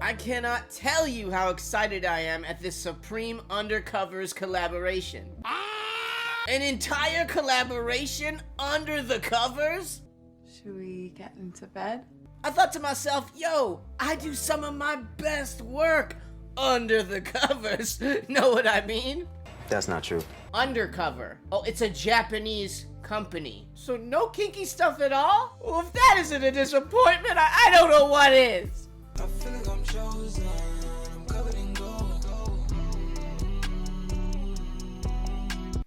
I cannot tell you how excited I am at this Supreme Undercovers collaboration. An entire collaboration under the covers? Should we get into bed? I thought to myself, yo, I do some of my best work under the covers. Know what I mean? That's not true. Undercover. Oh, it's a Japanese company. So no kinky stuff at all? Well, if that isn't a disappointment, I don't know what is. I feel like I'm chosen. I'm covered in gold.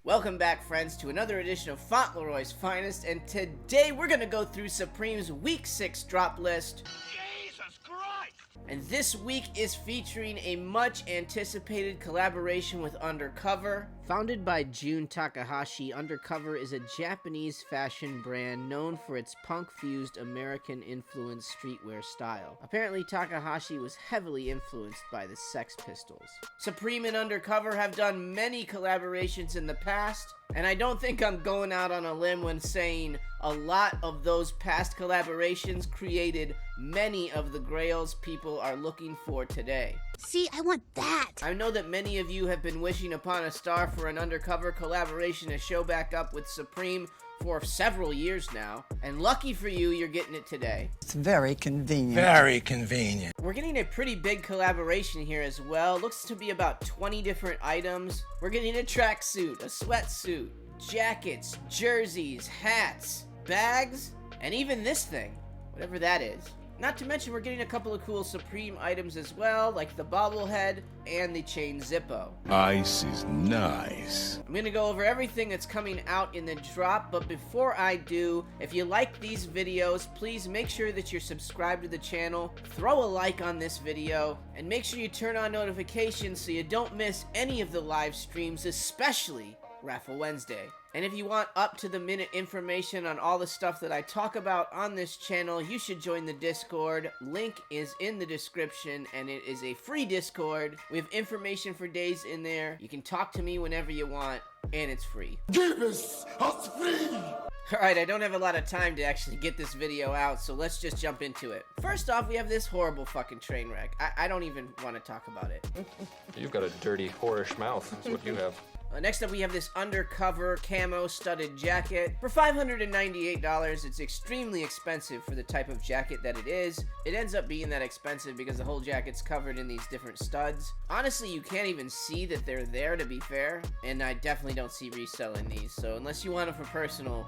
Welcome back, friends, to another edition of Fauntleroy's Finest, and today we're gonna go through Supreme's Week 6 drop list. Jesus Christ! And this week is featuring a much anticipated collaboration with Undercover. Founded by Jun Takahashi, Undercover is a Japanese fashion brand known for its punk-fused American-influenced streetwear style. Apparently, Takahashi was heavily influenced by the Sex Pistols. Supreme and Undercover have done many collaborations in the past, and I don't think I'm going out on a limb when saying a lot of those past collaborations created many of the grails people are looking for today. See, I want that. I know that many of you have been wishing upon a star for an Undercover collaboration to show back up with Supreme for several years now, and lucky for you, you're getting it today. It's very convenient. Very convenient. We're getting a pretty big collaboration here as well. Looks to be about 20 different items. We're getting a tracksuit, a sweatsuit, jackets, jerseys, hats, bags, and even this thing, whatever that is. Not to mention we're getting a couple of cool Supreme items as well, like the bobblehead and the chain Zippo. Ice is nice. I'm gonna go over everything that's coming out in the drop, but before I do, if you like these videos, please make sure that you're subscribed to the channel, throw a like on this video, and make sure you turn on notifications so you don't miss any of the live streams, especially Raffle Wednesday. And if you want up-to-the-minute information on all the stuff that I talk about on this channel, you should join the Discord. Link is in the description, and it is a free Discord. We have information for days in there. You can talk to me whenever you want, and it's free. Give us free! Alright, I don't have a lot of time to actually get this video out, so let's just jump into it. First off, we have this horrible fucking train wreck. I don't even want to talk about it. You've got a dirty, whorish mouth. That's what you have. Next up, we have this Undercover camo studded jacket. For $598, it's extremely expensive for the type of jacket that it is. It ends up being that expensive because the whole jacket's covered in these different studs. Honestly, you can't even see that they're there, to be fair, and I definitely don't see reselling these, so unless you want them for personal,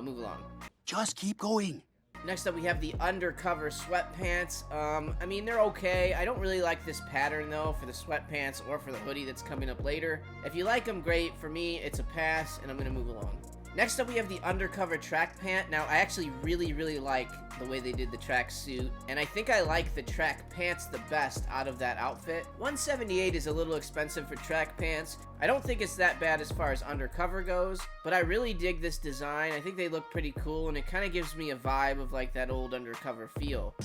move along. Just keep going. Next up, we have the Undercover sweatpants. I mean, they're okay. I don't really like this pattern, though, for the sweatpants or for the hoodie that's coming up later. If you like them, great. For me, it's a pass, and I'm going to move along. Next up, we have the Undercover track pant. Now, I actually really like the way they did the track suit, and I think I like the track pants the best out of that outfit. $178 is a little expensive for track pants. I don't think it's that bad as far as Undercover goes, but I really dig this design. I think they look pretty cool, and it kind of gives me a vibe of like that old Undercover feel.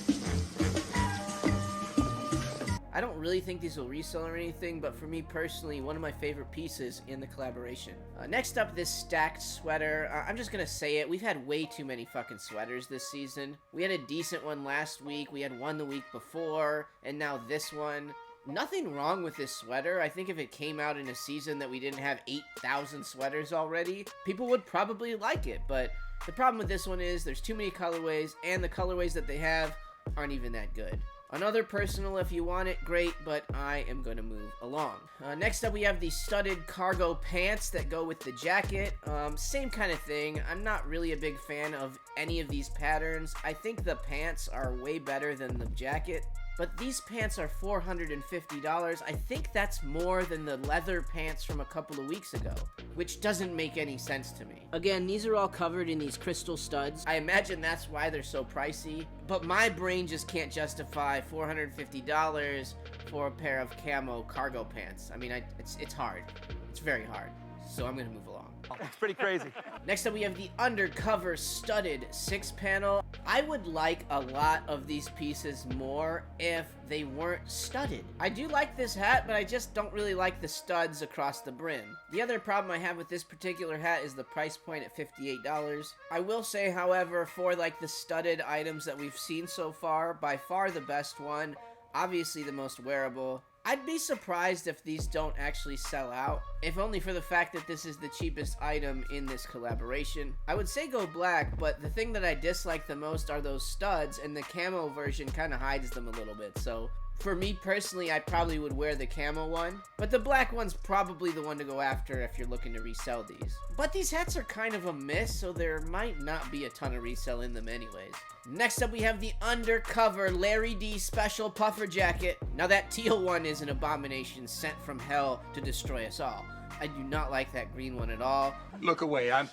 I don't really think these will resell or anything, but for me personally, one of my favorite pieces in the collaboration. Next up, this stacked sweater. I'm just gonna say it, we've had way too many fucking sweaters this season. We had a decent one last week, we had one the week before, and now this one. Nothing wrong with this sweater. I think if it came out in a season that we didn't have 8,000 sweaters already, people would probably like it, but the problem with this one is there's too many colorways, and the colorways that they have aren't even that good. Another personal, if you want it, great, but I am going to move along. Next up, we have the studded cargo pants that go with the jacket. Same kind of thing. I'm not really a big fan of any of these patterns. I think the pants are way better than the jacket. But these pants are $450. I think that's more than the leather pants from a couple of weeks ago, which doesn't make any sense to me. Again, these are all covered in these crystal studs. I imagine that's why they're so pricey, but my brain just can't justify $450 for a pair of camo cargo pants. I mean, it's hard. It's very hard. So I'm gonna move along. It's pretty crazy. Next up, we have the Undercover studded 6-panel. I would like a lot of these pieces more if they weren't studded. I do like this hat, but I just don't really like the studs across the brim. The other problem I have with this particular hat is the price point at $58. I will say, however, for like the studded items that we've seen so far, by far the best one, obviously the most wearable. I'd be surprised if these don't actually sell out, if only for the fact that this is the cheapest item in this collaboration. I would say go black, but the thing that I dislike the most are those studs, and the camo version kind of hides them a little bit, so for me personally, I probably would wear the camo one, but the black one's probably the one to go after if you're looking to resell these. But these hats are kind of a miss, so there might not be a ton of resell in them anyways. Next up, we have the Undercover Larry D Special Puffer Jacket. Now that teal one is an abomination sent from hell to destroy us all. I do not like that green one at all. Look away, I'm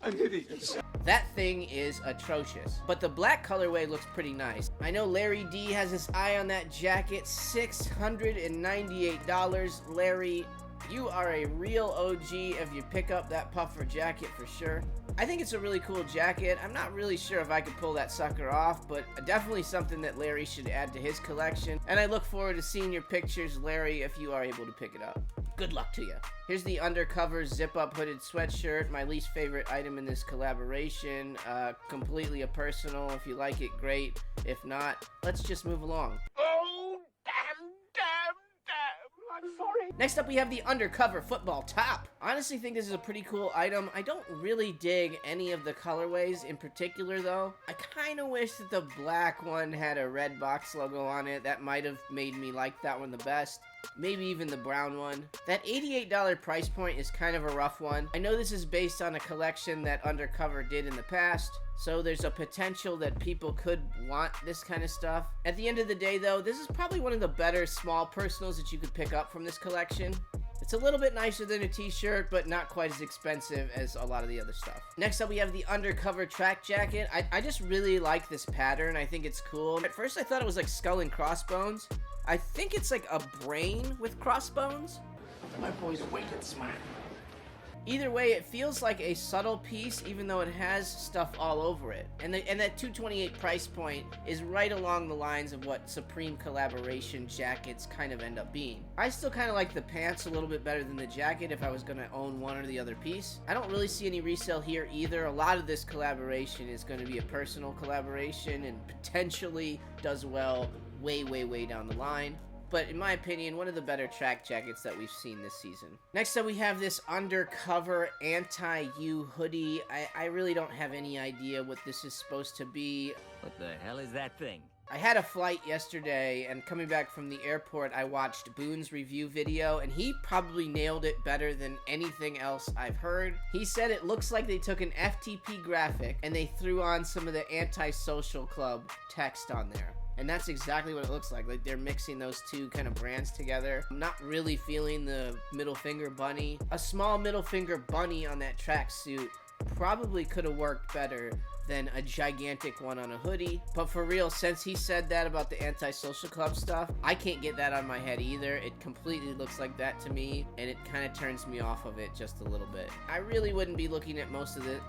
hideous. That thing is atrocious, but the black colorway looks pretty nice. I know Larry D has his eye on that jacket, $698. Larry, you are a real OG if you pick up that puffer jacket for sure. I think it's a really cool jacket. I'm not really sure if I could pull that sucker off, but definitely something that Larry should add to his collection. And I look forward to seeing your pictures, Larry, if you are able to pick it up. Good luck to you. Here's the Undercover zip-up hooded sweatshirt, my least favorite item in this collaboration. Completely a personal. If you like it, great. If not, let's just move along. Oh, damn, I'm sorry. Next up, we have the Undercover football top. I honestly think this is a pretty cool item. I don't really dig any of the colorways in particular, though. I kind of wish that the black one had a red box logo on it. That might have made me like that one the best. Maybe even the brown one. That $88 price point is kind of a rough one. I know this is based on a collection that Undercover did in the past, so there's a potential that people could want this kind of stuff. At the end of the day, though, this is probably one of the better small personals that you could pick up from this collection. It's a little bit nicer than a t-shirt, but not quite as expensive as a lot of the other stuff. Next up, we have the Undercover track jacket. I just really like this pattern. I think it's cool. At first, I thought it was like skull and crossbones. I think it's like a brain with crossbones. My boy's wicked smart. Either way, it feels like a subtle piece, even though it has stuff all over it. And that $228 price point is right along the lines of what Supreme collaboration jackets kind of end up being. I still kind of like the pants a little bit better than the jacket if I was going to own one or the other piece. I don't really see any resale here either. A lot of this collaboration is going to be a personal collaboration and potentially does well way down the line. But in my opinion, one of the better track jackets that we've seen this season. Next up, we have this Undercover Anti-U hoodie. I really don't have any idea what this is supposed to be. What the hell is that thing? I had a flight yesterday, and coming back from the airport, I watched Boone's review video, and he probably nailed it better than anything else I've heard. He said it looks like they took an FTP graphic, and they threw on some of the Anti-Social Club text on there. And that's exactly what it looks like they're mixing those two kind of brands together. I'm not really feeling the middle finger bunny. A small middle finger bunny on that tracksuit probably could have worked better than a gigantic one on a hoodie. But for real, since he said that about the Anti-Social Club stuff, I can't get that on my head either. It completely looks like that to me, and it kind of turns me off of it just a little bit. I really wouldn't be looking at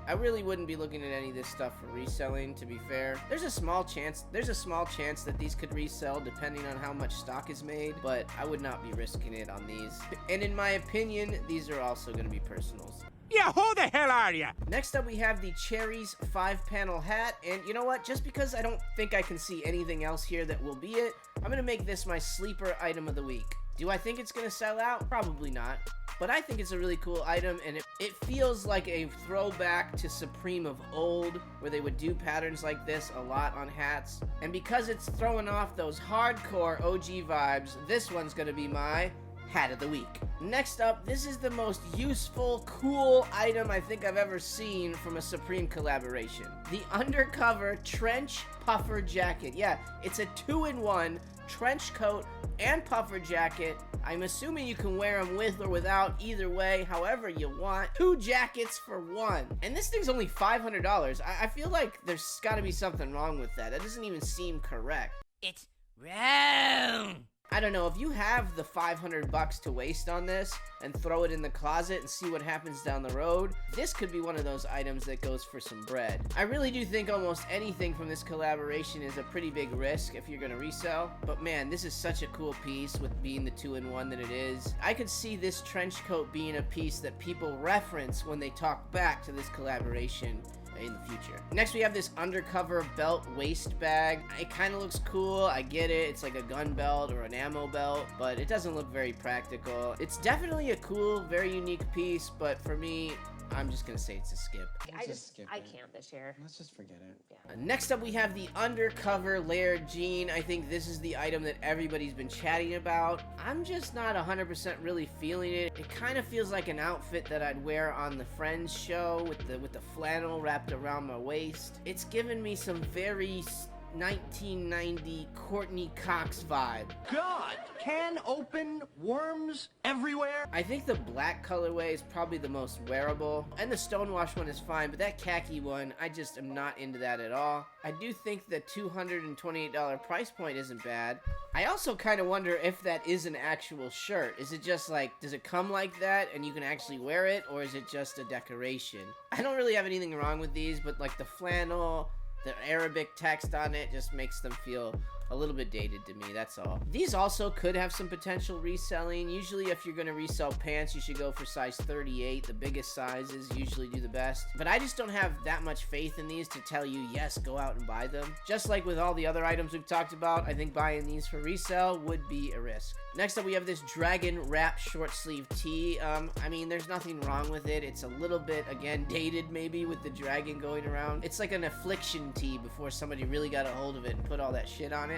I really wouldn't be looking at any of this stuff for reselling, to be fair. There's a small chance that these could resell depending on how much stock is made, but I would not be risking it on these. And in my opinion, these are also going to be personals. Yeah, who the hell are ya? Next up, we have the Cherries 5-panel hat, and you know what? Just because I don't think I can see anything else here that will be it, I'm gonna make this my sleeper item of the week. Do I think it's gonna sell out? Probably not. But I think it's a really cool item, and it feels like a throwback to Supreme of old, where they would do patterns like this a lot on hats. And because it's throwing off those hardcore OG vibes, this one's gonna be my hat of the week. Next up, this is the most useful, cool item I think I've ever seen from a Supreme collaboration. The Undercover Trench Puffer Jacket. Yeah, it's a 2-in-1 trench coat and puffer jacket. I'm assuming you can wear them with or without, either way, however you want. 2 jackets for 1. And this thing's only $500. I feel like there's gotta be something wrong with that. That doesn't even seem correct. It's wrong. I don't know, if you have the $500 to waste on this and throw it in the closet and see what happens down the road, this could be one of those items that goes for some bread. I really do think almost anything from this collaboration is a pretty big risk if you're gonna resell, but man, this is such a cool piece with being the 2-in-1 that it is. I could see this trench coat being a piece that people reference when they talk back to this collaboration in the future. Next, we have this Undercover belt waist bag. It kind of looks cool. I get it. It's like a gun belt or an ammo belt, but it doesn't look very practical. It's definitely a cool, very unique piece, but for me, I'm just gonna say it's a skip. I can't this year. Let's just forget it. Yeah. Next up, we have the Undercover layered jean. I think this is the item that everybody's been chatting about. I'm just not 100% really feeling it. It kind of feels like an outfit that I'd wear on the Friends show with the flannel wrapped around my waist. It's given me some very 1990 Courtney Cox vibe. God, can open, worms everywhere. I think the black colorway is probably the most wearable, and the stonewash one is fine, but that khaki one, I just am not into that at all. I do think the $228 price point isn't bad. I also kind of wonder if that is an actual shirt. Is it just like, does it come like that and you can actually wear it, or is it just a decoration? I don't really have anything wrong with these, but like the flannel, the Arabic text on it just makes them feel a little bit dated to me, that's all. These also could have some potential reselling. Usually if you're gonna resell pants, you should go for size 38. The biggest sizes usually do the best. But I just don't have that much faith in these to tell you, yes, go out and buy them. Just like with all the other items we've talked about, I think buying these for resale would be a risk. Next up, we have this dragon wrap short sleeve tee. I mean, there's nothing wrong with it. It's a little bit, again, dated maybe with the dragon going around. It's like an affliction tee before somebody really got a hold of it and put all that shit on it.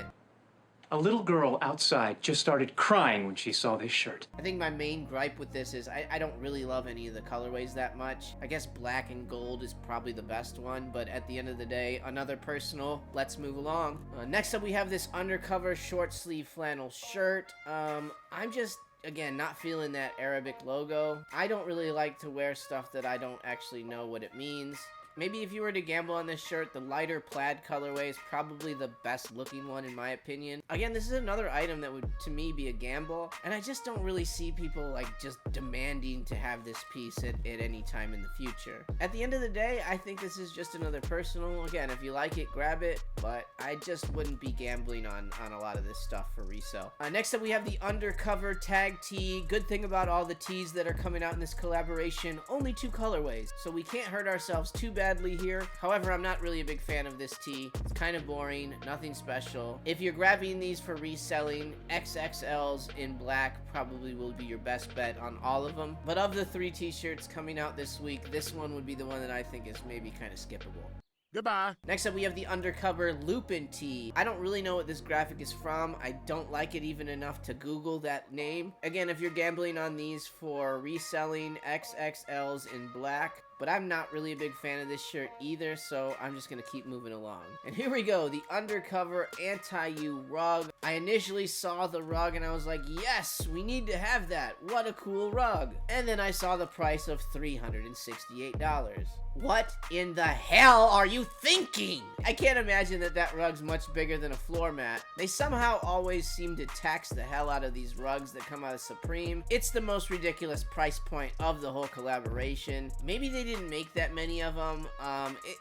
A little girl outside just started crying when she saw this shirt. I think my main gripe with this is I don't really love any of the colorways that much. I guess black and gold is probably the best one, but at the end of the day, another personal. Let's move along. Next up, we have this Undercover short sleeve flannel shirt. I'm just, again, not feeling that Arabic logo. I don't really like to wear stuff that I don't actually know what it means. Maybe if you were to gamble on this shirt, the lighter plaid colorway is probably the best looking one in my opinion. Again, this is another item that would, to me, be a gamble, and I just don't really see people like just demanding to have this piece at any time in the future. At the end of the day, I think this is just another personal. Again, if you like it, grab it, but I just wouldn't be gambling on a lot of this stuff for resale. Next up, we have the Undercover tag tee. Good thing about all the tees that are coming out in this collaboration, only 2 colorways, so we can't hurt ourselves too badly here. However, I'm not really a big fan of this tee. It's kind of boring, nothing special. If you're grabbing these for reselling, XXLs in black probably will be your best bet on all of them. But of the 3 t-shirts coming out this week, this one would be the one that I think is maybe kind of skippable. Goodbye. Next up, we have the Undercover Lupin tee. I don't really know what this graphic is from. I don't like it even enough to Google that name. Again, if you're gambling on these for reselling, XXLs in black, but I'm not really a big fan of this shirt either, so I'm just gonna keep moving along. And here we go, the Undercover Anti-U rug. I initially saw the rug and I was like, yes, we need to have that. What a cool rug. And then I saw the price of $368. What in the hell are you thinking? I can't imagine that rug's much bigger than a floor mat. They somehow always seem to tax the hell out of these rugs that come out of Supreme. It's the most ridiculous price point of the whole collaboration. Maybe they didn't make that many of them.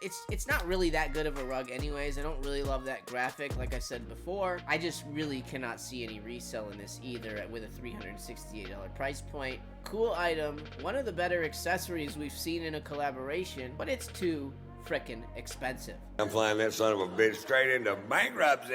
It's not really that good of a rug anyways. I don't really love that graphic, like I said before. I just really cannot see any resell in this either with a $368 price point. Cool item, one of the better accessories we've seen in a collaboration, but it's too frickin' expensive. I'm flying that son of a bitch straight into bankruptcy.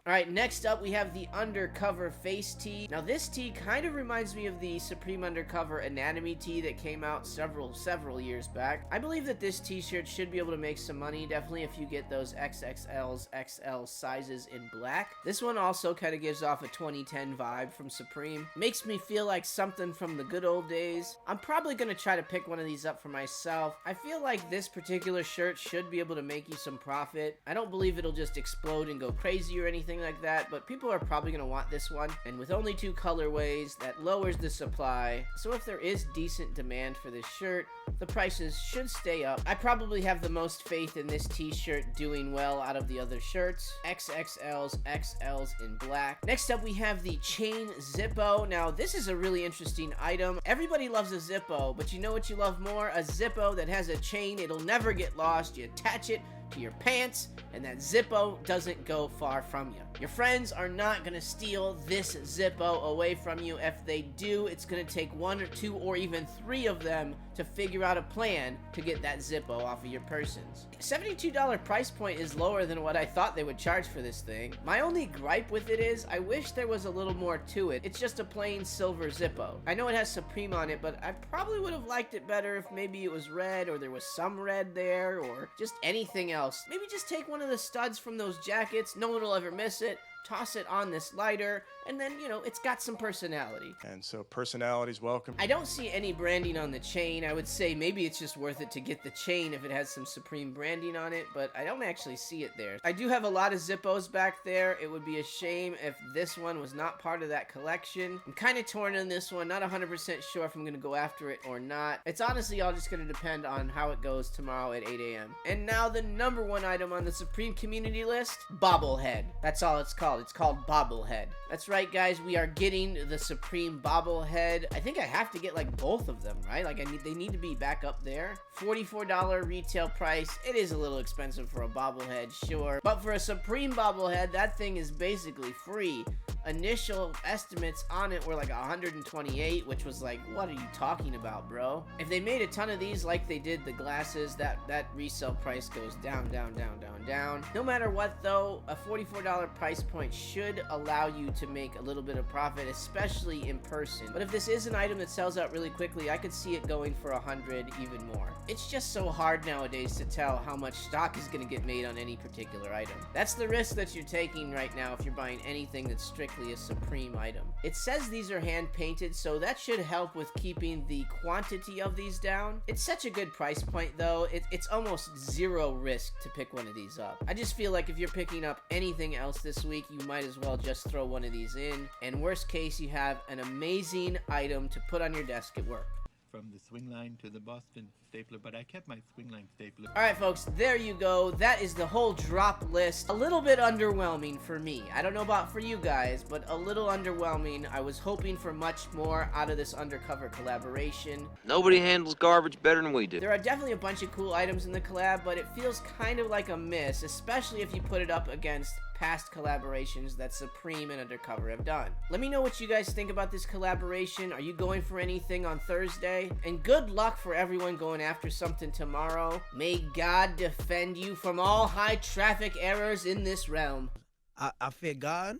Alright, next up we have the Undercover face tee. Now this tee kind of reminds me of the Supreme Undercover Anatomy tee that came out several years back. I believe that this t-shirt should be able to make some money, definitely if you get those XXLs, XL sizes in black. This one also kind of gives off a 2010 vibe from Supreme. Makes me feel like something from the good old days. I'm probably gonna try to pick one of these up for myself. I feel like this particular shirt should be able to make you some profit. I don't believe it'll just explode and go crazy or anything like that, but people are probably going to want this one, and with only 2 colorways, that lowers the supply, so if there is decent demand for this shirt, the prices should stay up. I probably have the most faith in this t-shirt doing well out of the other shirts. XXLs, XLs in black. Next up, we have the chain Zippo. Now, this is a really interesting item. Everybody loves a Zippo, but you know what you love more? A Zippo that has a chain. It'll never get lost. You attach it to your pants, and that Zippo doesn't go far from you. Your friends are not gonna steal this Zippo away from you. If they do, it's gonna take 1 or 2 or even 3 of them to figure out a plan to get that Zippo off of your persons. $72 price point is lower than what I thought they would charge for this thing. My only gripe with it is I wish there was a little more to it. It's just a plain silver Zippo. I know it has Supreme on it, but I probably would have liked it better if maybe it was red, or there was some red there, or just anything else. Maybe just take one of the studs from those jackets, no one will ever miss it, toss it on this lighter, and then, you know, it's got some personality. And so personality's welcome. I don't see any branding on the chain. I would say maybe it's just worth it to get the chain if it has some Supreme branding on it, but I don't actually see it there. I do have a lot of Zippos back there. It would be a shame if this one was not part of that collection. I'm kind of torn on this one, not 100% sure if I'm going to go after it or not. It's honestly all just going to depend on how it goes tomorrow at 8 a.m. And now the number 1 item on the Supreme community list, bobblehead. That's all it's called. It's called bobblehead. That's right, guys, we are getting the Supreme bobblehead. I think I have to get like both of them, right? Like they need to be back up there. $44 retail price. It is a little expensive for a bobblehead, sure, but for a Supreme bobblehead, that thing is basically free. Initial estimates on it were like 128, which was like, what are you talking about, bro? If they made a ton of these like they did the glasses, that resale price goes down, down, down, down, down. No matter what though, a $44 price point should allow you to make a little bit of profit, especially in person. But if this is an item that sells out really quickly, I could see it going for 100, even more. It's just so hard nowadays to tell how much stock is going to get made on any particular item. That's the risk that you're taking right now if you're buying anything that's strictly a Supreme item. It says these are hand painted, so that should help with keeping the quantity of these down. It's such a good price point though, it's almost zero risk to pick one of these up. I just feel like if you're picking up anything else this week, you might as well just throw one of these in, and worst case, you have an amazing item to put on your desk at work. From the swing line to the Boston stapler, but I kept my swing line stapler. Alright folks, there you go. That is the whole drop list. A little bit underwhelming for me. I don't know about for you guys, but a little underwhelming. I was hoping for much more out of this Undercover collaboration. Nobody handles garbage better than we do. There are definitely a bunch of cool items in the collab, but it feels kind of like a miss, especially if you put it up against past collaborations that Supreme and Undercover have done. Let me know what you guys think about this collaboration. Are you going for anything on Thursday? And good luck for everyone going after something tomorrow. May God defend you from all high traffic errors in this realm. I fear God.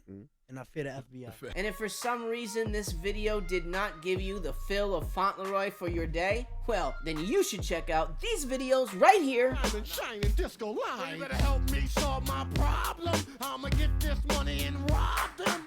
And I fear the FBI. And if for some reason this video did not give you the fill of Fauntleroy for your day, well, then you should check out these videos right here. Shining disco line. You better help me solve my problem. I'ma get this money and rob them.